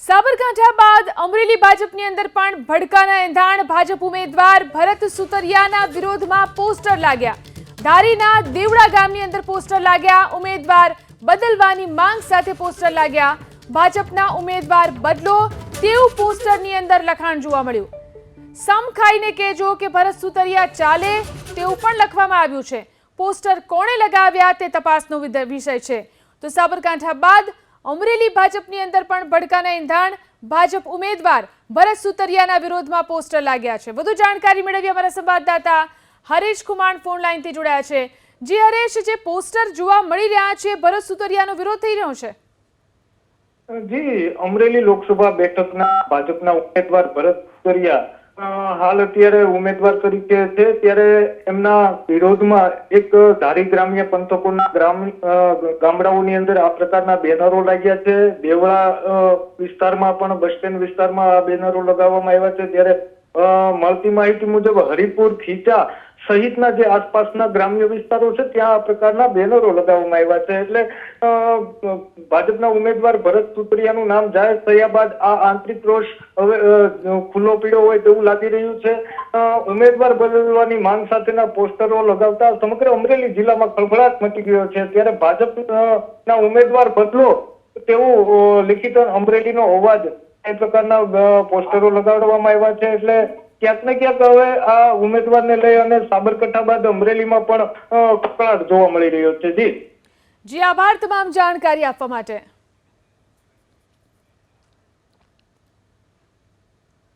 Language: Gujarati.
સાબરકાંઠા બાદ અમરેલી ભાજપની અંદર પણ ભડકાના એંધાણ ભાજપ ઉમેદવાર ભરત સુતરિયાના વિરોધમાં પોસ્ટર લાગ્યા। ધારીના દેવડા ગામની અંદર પોસ્ટર લાગ્યા। ઉમેદવાર બદલવાની માંગ સાથે પોસ્ટર લાગ્યા। ભાજપના ઉમેદવાર બદલો તેવું પોસ્ટરની અંદર લખાણ જોવા મળ્યું। સમ ખાઈને કહેજો કે ભરત સુતરિયા ચાલે તેવું પણ લખવામાં આવ્યું છે। પોસ્ટર કોણે લગાવ્યા તે તપાસનો વિષય છે। તો સાબરકાંઠા બાદ અમરેલી ભાજપની અંદર પણ ભડકાના એંધાણ ભાજપ ઉમેદવાર ભરત સુતરિયાના વિરોધમાં પોસ્ટર લાગ્યા છે। વધુ જાણકારી મેળવી અમારા સંવાદદાતા હરેશ કુમાર ફોન લાઈનથી જોડાયા છે। જી હરેશ, જે પોસ્ટર જોવા મળી રહ્યા છે, ભરત સુતરિયાનો વિરોધ થઈ રહ્યો છે। જી, અમરેલી લોકસભા બેઠકના ભાજપના ઉમેદવાર ભરત સુતરિયા હાલ અત્યારે ઉમેદવાર તરીકે છે, ત્યારે એમના વિરોધમાં એક ધારી ગ્રામ્ય પંથકોના ગામડાઓની અંદર આ પ્રકારના બેનરો લાગ્યા છે। દેવળા વિસ્તારમાં પણ બસ સ્ટેન્ડ વિસ્તારમાં આ બેનરો લગાવવામાં આવ્યા છે। ત્યારે મળતી માહિતી મુજબ હરિપુર, ખીચા સહિતના જે આસપાસના ગ્રામ્ય વિસ્તારો છે ત્યાં આ પ્રકારના બેનરો લગાવવામાં આવ્યા છે। એટલે ભાજપના ઉમેદવાર ભરત સુતરિયાનું નામ જાહેર થયા બાદ આ આંતરિક રોષ હવે ખુલ્લો પીડ્યો હોય તેવું લાગી રહ્યું છે। ઉમેદવાર બદલવાની માંગ સાથેના પોસ્ટરો લગાવતા સમગ્ર અમરેલી જિલ્લામાં ખળભળાટ મચી ગયો છે। ત્યારે ભાજપના ઉમેદવાર બદલો તેવું લિખિત અમરેલીનો અવાજ એ પ્રકારના પોસ્ટરો લગાડવામાં આવ્યા છે। એટલે ક્યાંક ને ક્યાંક હવે આ ઉમેદવારને લઈ અને સાબરકાંઠા બાદ અમરેલીમાં પણ કકળાટ જોવા મળી રહ્યો છે। જી, આભાર તમામ જાણકારી આપવા માટે।